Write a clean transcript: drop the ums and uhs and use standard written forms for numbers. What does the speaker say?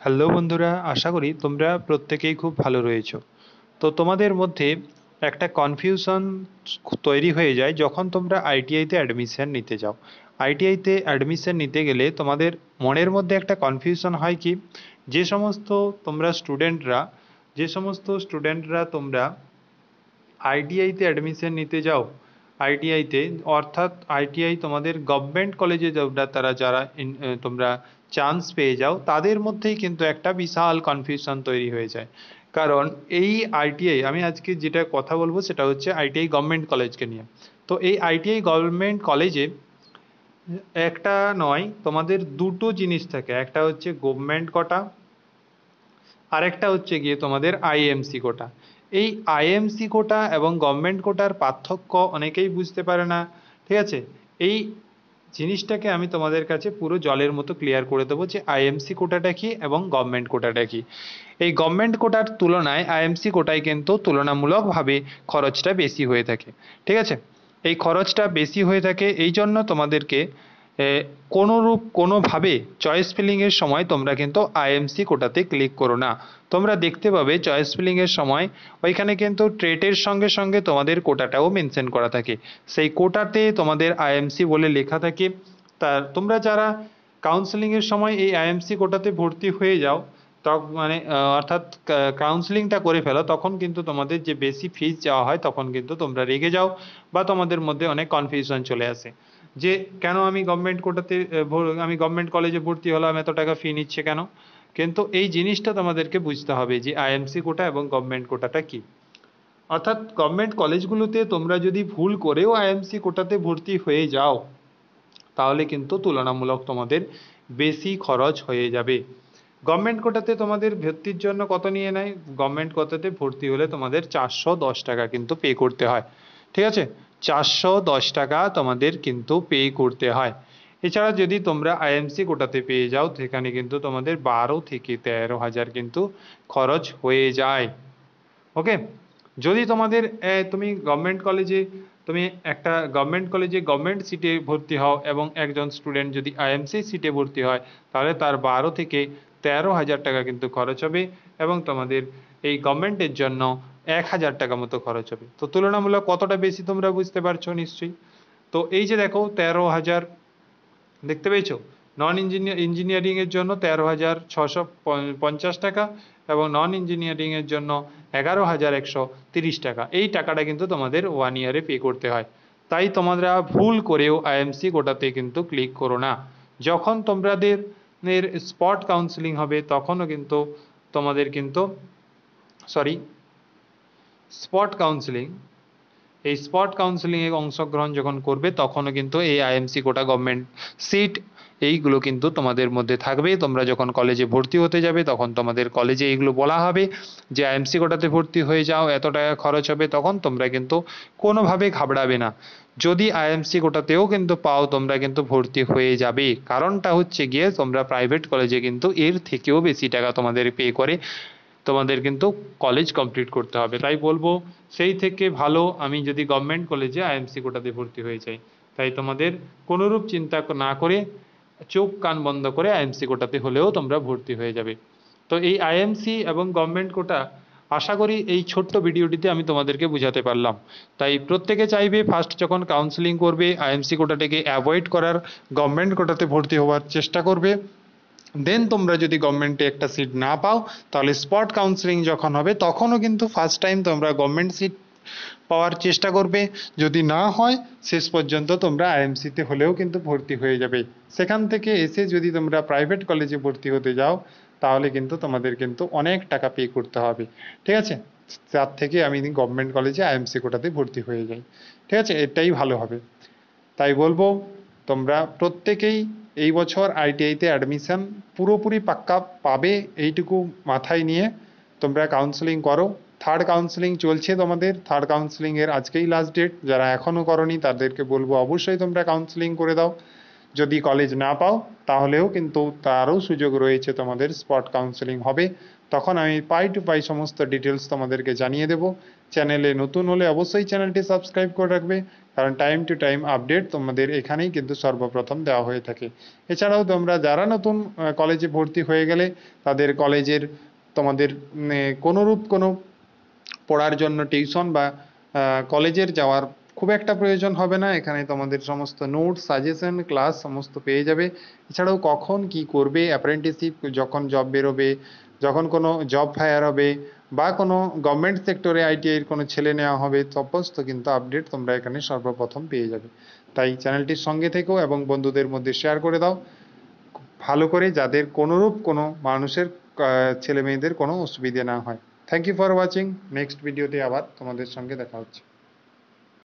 Hello বন্ধুরা, আশা করি তোমরা প্রত্যেকেই খুব ভালো রয়েছো। তো তোমাদের মধ্যে একটা কনফিউশন তৈরি হয়ে যায় যখন তোমরা আইটিআইতে অ্যাডমিশন নিতে যাও। আইটিআইতে অ্যাডমিশন নিতে গেলে তোমাদের মনের মধ্যে একটা কনফিউশন হয় কি, যে সমস্ত তোমরা স্টুডেন্টরা যে সমস্ত স্টুডেন্টরা তোমরা আইটিআইতে অ্যাডমিশন নিতে যাও, আইটিআইতে অর্থাৎ আইটিআই তোমাদের গভর্নমেন্ট কলেজে তারা যারা তোমরা চান্স পেয়ে যাও, তাদের মধ্যেই কিন্তু একটা বিশাল কনফিউশন তৈরি হয়ে যায়। কারণ এই আইটিআই, আমি আজকে যেটা কথা বলবো সেটা হচ্ছে আইটিআই গভর্নমেন্ট কলেজকে নিয়ে। তো এই আইটিআই গভর্নমেন্ট কলেজে একটা নয়, তোমাদের দুটো জিনিস থাকে, একটা হচ্ছে গভর্নমেন্ট কোটা, আরেকটা হচ্ছে গিয়ে তোমাদের আইএমসি কোটা। এই আইএমসি কোটা এবং গভর্নমেন্ট কোটার পার্থক্য অনেকেই বুঝতে পারে না। ঠিক আছে, এই জিনিসটাকে আমি তোমাদের কাছে পুরো জলের মতো ক্লিয়ার করে দেবো যে আইএমসি কোটাটা কি এবং গভর্নমেন্ট কোটাটা কি। এই গভর্নমেন্ট কোটার তুলনায় আইএমসি কোটায় কিন্তু তুলনামূলকভাবে খরচটা বেশি হয়ে থাকে। ঠিক আছে, এই খরচটা বেশি হয়ে থাকে এই জন্য তোমাদেরকে কোনোভাবে চয়েস ফিলিংয়ের সময় তোমরা কিন্তু আইএমসি কোটাতে ক্লিক করো না। তোমরা দেখতে পাবে চয়েস ফিলিংয়ের সময় ওইখানে কিন্তু ট্রেটের সঙ্গে সঙ্গে তোমাদের কোটাটাও মেনশন করা থাকে, সেই কোটাতে তোমাদের আইএমসি বলে লেখা থাকে। তা তোমরা যারা কাউন্সেলিংয়ের সময় এই আইএমসি কোটাতে ভর্তি হয়ে যাও, তখন মানে অর্থাৎ কাউন্সেলিংটা করে ফেলো, তখন কিন্তু তোমাদের যে বেশি ফিজ চাওয়া হয় তখন কিন্তু তোমরা রেগে যাও বা তোমাদের মধ্যে অনেক কনফিউশন চলে আসে যে কেন আমি গভর্নমেন্ট কোটাতে আমি গভর্নমেন্ট কলেজে ভর্তি হলাম, এত টাকা ফি নিচ্ছে কেন। কিন্তু এই জিনিসটা তোমাদেরকে বুঝতে হবে যে আইএমসি কোটা এবং গভর্নমেন্ট কোটাটা কি। অর্থাৎ গভর্নমেন্ট কলেজগুলোতে তোমরা যদি ভুল করেও আইএমসি কোটাতে ভর্তি হয়ে যাও, তাহলে কিন্তু তুলনামূলক তোমাদের বেশি খরচ হয়ে যাবে। গভর্নমেন্ট কোটাতে তোমাদের ভর্তির জন্য কত নিয়ে নেয়, গভর্নমেন্ট কোটাতে ভর্তি হলে তোমাদের 410 টাকা কিন্তু পে করতে হয়। ঠিক আছে, 410 টাকা তোমাদের কিন্তু পে করতে হয়। এছাড়া যদি তোমরা আইএমসি কোটাতে পেয়ে যাও, সেখানে কিন্তু তোমাদের 12 থেকে 13 হাজার কিন্তু খরচ হয়ে যায়। ওকে, যদি তোমাদের তুমি গভর্নমেন্ট কলেজে, তুমি একটা গভর্নমেন্ট কলেজে গভর্নমেন্ট সিটে ভর্তি হও এবং একজন স্টুডেন্ট যদি আইএমসি সিটে ভর্তি হয়, তাহলে তার 12 থেকে 13 হাজার টাকা কিন্তু খরচ হবে এবং তোমাদের এই গভর্নমেন্টের জন্য 1 হাজার টাকা মতো খরচ হবে। তো তুলনামূলক কতটা বেশি তোমরা বুঝতে পারছো নিশ্চয়ই। তো এই যে দেখো 13 হাজার, দেখতে পেয়েছো, ইঞ্জিনিয়ারিংয়ের জন্য 13,650 টাকা এবং নন ইঞ্জিনিয়ারিংয়ের জন্য 11,130 টাকা। এই টাকাটা কিন্তু তোমাদের 1 ইয়ারে পে করতে হয়। তাই তোমরা ভুল করেও আইএমসি কোটাতে কিন্তু ক্লিক করো না। যখন তোমাদের স্পট কাউন্সিলিং হবে তখনও কিন্তু তোমাদের কিন্তু সরি স্পট কাউন্সিলিং, এই স্পট কাউন্সিলিংয়ে অংশগ্রহণ যখন করবে তখনও কিন্তু এই আইএমসি কোটা গভর্নমেন্ট সিট এইগুলো কিন্তু তোমাদের মধ্যে থাকবে। তোমরা যখন কলেজে ভর্তি হতে যাবে তখন তোমাদের কলেজে এইগুলো বলা হবে যে আইএমসি কোটাতে ভর্তি হয়ে যাও, এত টাকা খরচ হবে, তখন তোমরা কিন্তু কোনোভাবে ঘাবড়াবে না। যদি আইএমসি কোটাতেও কিন্তু পাও তোমরা কিন্তু ভর্তি হয়ে যাবে, কারণটা হচ্ছে গিয়ে তোমরা প্রাইভেট কলেজে কিন্তু এর থেকেও বেশি টাকা তোমাদের পে করে তোমাদের কিন্তু কলেজ কমপ্লিট করতে হবে। তাই বলবো সেই থেকে ভালো আমি যদি গভর্নমেন্ট কলেজে আইএমসি কোটাতে ভর্তি হয়ে যাই। তাই তোমাদের কোনোরূপ চিন্তা না করে চোখ কান বন্ধ করে আইএমসি কোটাতে হলেও তোমরা ভর্তি হয়ে যাবে। তো এই আইএমসি এবং গভর্নমেন্ট কোটা আশা করি এই ছোট্ট ভিডিওটিতে আমি তোমাদেরকে বুঝাতে পারলাম। তাই প্রত্যেকে চাইবে ফার্স্ট যখন কাউন্সেলিং করবে আইএমসি কোটাটাকে অ্যাভয়েড করার, গভর্নমেন্ট কোটাতে ভর্তি হওয়ার চেষ্টা করবে। দেন তোমরা যদি গভর্নমেন্টে একটা সিট না পাও, তাহলে স্পট কাউন্সেলিং যখন হবে তখনও কিন্তু ফার্স্ট টাইম তোমরা গভর্নমেন্ট সিট পাওয়ার চেষ্টা করবে। যদি না হয় শেষ পর্যন্ত তোমরা আইএমসিতে হলেও কিন্তু ভর্তি হয়ে যাবে। সেখান থেকে এসে যদি তোমরা প্রাইভেট কলেজে ভর্তি হতে যাও, তাহলে কিন্তু তোমাদের কিন্তু অনেক টাকা পে করতে হবে। ঠিক আছে, তার থেকে আমি গভর্নমেন্ট কলেজে আইএমসি কোটাতে ভর্তি হয়ে যাই। ঠিক আছে, এটাই ভালো হবে। তাই বলবো তোমরা প্রত্যেকেই এই বছর আইটিআইতে অ্যাডমিশন পুরোপুরি পাক্কা পাবে, এইটুকু মাথায় নিয়ে তোমরা কাউন্সেলিং করো। থার্ড কাউন্সেলিং চলছে তোমাদের, থার্ড কাউন্সেলিংয়ের আজকেই লাস্ট ডেট। যারা এখনও করনি তাদেরকে বলবো অবশ্যই তোমরা কাউন্সেলিং করে দাও। যদি কলেজ না পাও তাহলেও কিন্তু তারও সুযোগ রয়েছে, তোমাদের স্পট কাউন্সেলিং হবে। তখন আমি পাই টু পাই সমস্ত ডিটেলস তোমাদেরকে জানিয়ে দেব। চ্যানেলে নতুন হলে অবশ্যই চ্যানেলটি সাবস্ক্রাইব করে রাখবে, কারণ টাইম টু টাইম আপডেট তোমাদের এখানেই কিন্তু সর্বপ্রথম দেওয়া হয়ে থাকে। এছাড়াও তোমরা যারা নতুন কলেজে ভর্তি হয়ে গেলে তাদের কলেজের তোমাদের কোনোরূপ কোনো পড়ার জন্য টিউশন বা কলেজের যাওয়ার খুব একটা প্রয়োজন হবে না। এখানে তোমাদের সমস্ত নোট, সাজেশন, ক্লাস সমস্ত পেয়ে যাবে। এছাড়াও কখন কি করবে, অ্যাপ্রেন্টিসশিপ, যখন জব বেরোবে, যখন কোনো জব ফায়ার হবে, বা কোনো গভর্নমেন্ট সেক্টরে আইটিআইয়ের কোনো ছেলে নেওয়া হবে, সমস্ত কিন্তু আপডেট তোমরা এখানে সর্বপ্রথম পেয়ে যাবে। তাই চ্যানেলটির সঙ্গে থেকেও এবং বন্ধুদের মধ্যে শেয়ার করে দাও ভালো করে, যাদের কোনোরূপ কোনো মানুষের ছেলে মেয়েদের কোনো অসুবিধে না হয়। Thank you for watching. Next ভিডিওতে আবার তোমাদের সঙ্গে দেখা হচ্ছে।